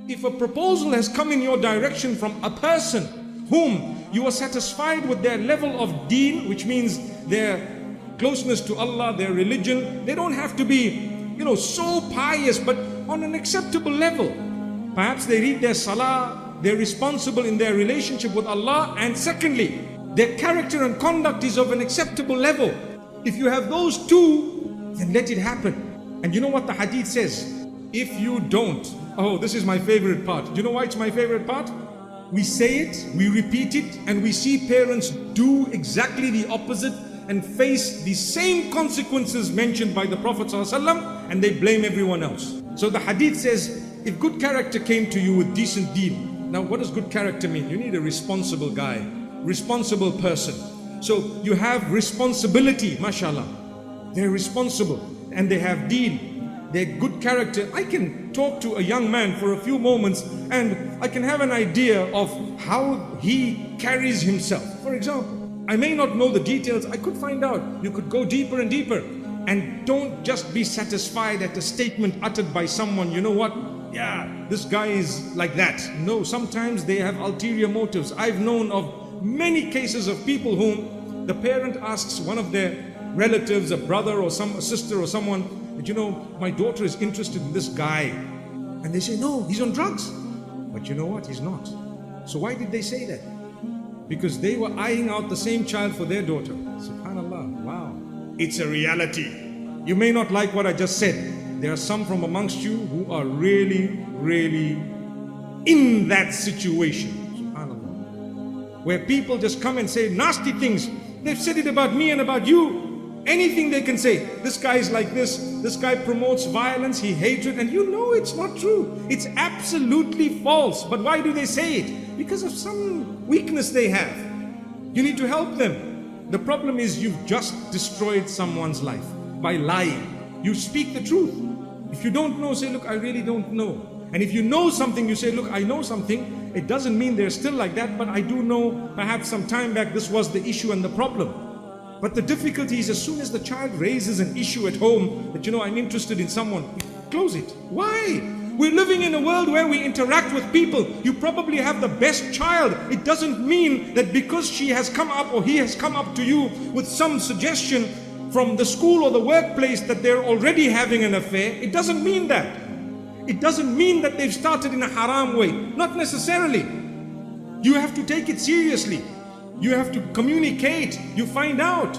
If a proposal has come in your direction from a person whom you are satisfied with their level of deen, which means their closeness to Allah, their religion, they don't have to be, so pious, but on an acceptable level. Perhaps they read their salah, they're responsible in their relationship with Allah, and secondly, their character and conduct is of an acceptable level. If you have those two, then let it happen. And you know what the hadith says? If you don't, this is my favorite part. Do you know why it's my favorite part? We say it, we repeat it, and we see parents do exactly the opposite and face the same consequences mentioned by the Prophet ﷺ, and they blame everyone else. So the hadith says, if good character came to you with decent deen. Now what does good character mean? You need a responsible guy, responsible person. So you have responsibility, mashallah. They're responsible and they have deen. They're good character. I can talk to a young man for a few moments and I can have an idea of how he carries himself. For example, I may not know the details. I could find out. You could go deeper and deeper. And don't just be satisfied at a statement uttered by someone, you know what? Yeah, this guy is like that. No, sometimes they have ulterior motives. I've known of many cases of people whom the parent asks one of their relatives, a brother or a sister or someone, my daughter is interested in this guy. And they say, no, he's on drugs. But you know what? He's not. So why did they say that? Because they were eyeing out the same child for their daughter. SubhanAllah, wow. It's a reality. You may not like what I just said. There are some from amongst you who are really, really in that situation. SubhanAllah. Where people just come and say nasty things. They've said it about me and about you. Anything they can say. This guy is like this guy promotes violence, he hates it, and you know it's not true. It's absolutely false. But why do they say it? Because of some weakness they have. You need to help them. The problem is you've just destroyed someone's life by lying. You speak the truth. If you don't know, say, look, I really don't know. And if you know something, you say, look, I know something. It doesn't mean they're still like that, but I do know perhaps some time back this was the issue and the problem. But the difficulty is as soon as the child raises an issue at home that, I'm interested in someone, close it. Why? We're living in a world where we interact with people. You probably have the best child. It doesn't mean that because she has come up or he has come up to you with some suggestion from the school or the workplace that they're already having an affair. It doesn't mean that. It doesn't mean that they've started in a haram way. Not necessarily. You have to take it seriously. You have to communicate. You find out.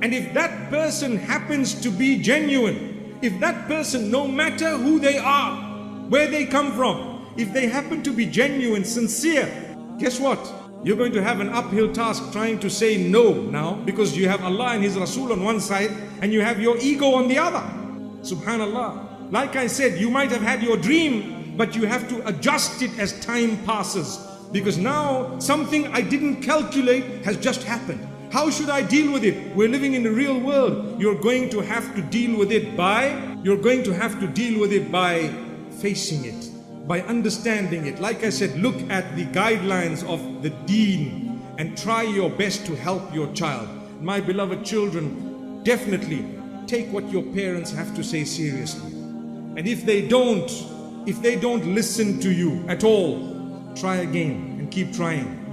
And if that person happens to be genuine, if that person, no matter who they are, where they come from, if they happen to be genuine, sincere, guess what? You're going to have an uphill task trying to say no now, because you have Allah and His Rasul on one side and you have your ego on the other. Subhanallah. Like I said, you might have had your dream, but you have to adjust it as time passes. Because now something I didn't calculate has just happened. How should I deal with it? We're living in the real world. You're going to have to deal with it by facing it, by understanding it. Like I said, look at the guidelines of the deen and try your best to help your child. My beloved children, definitely take what your parents have to say seriously. And if they don't listen to you at all, try again and keep trying.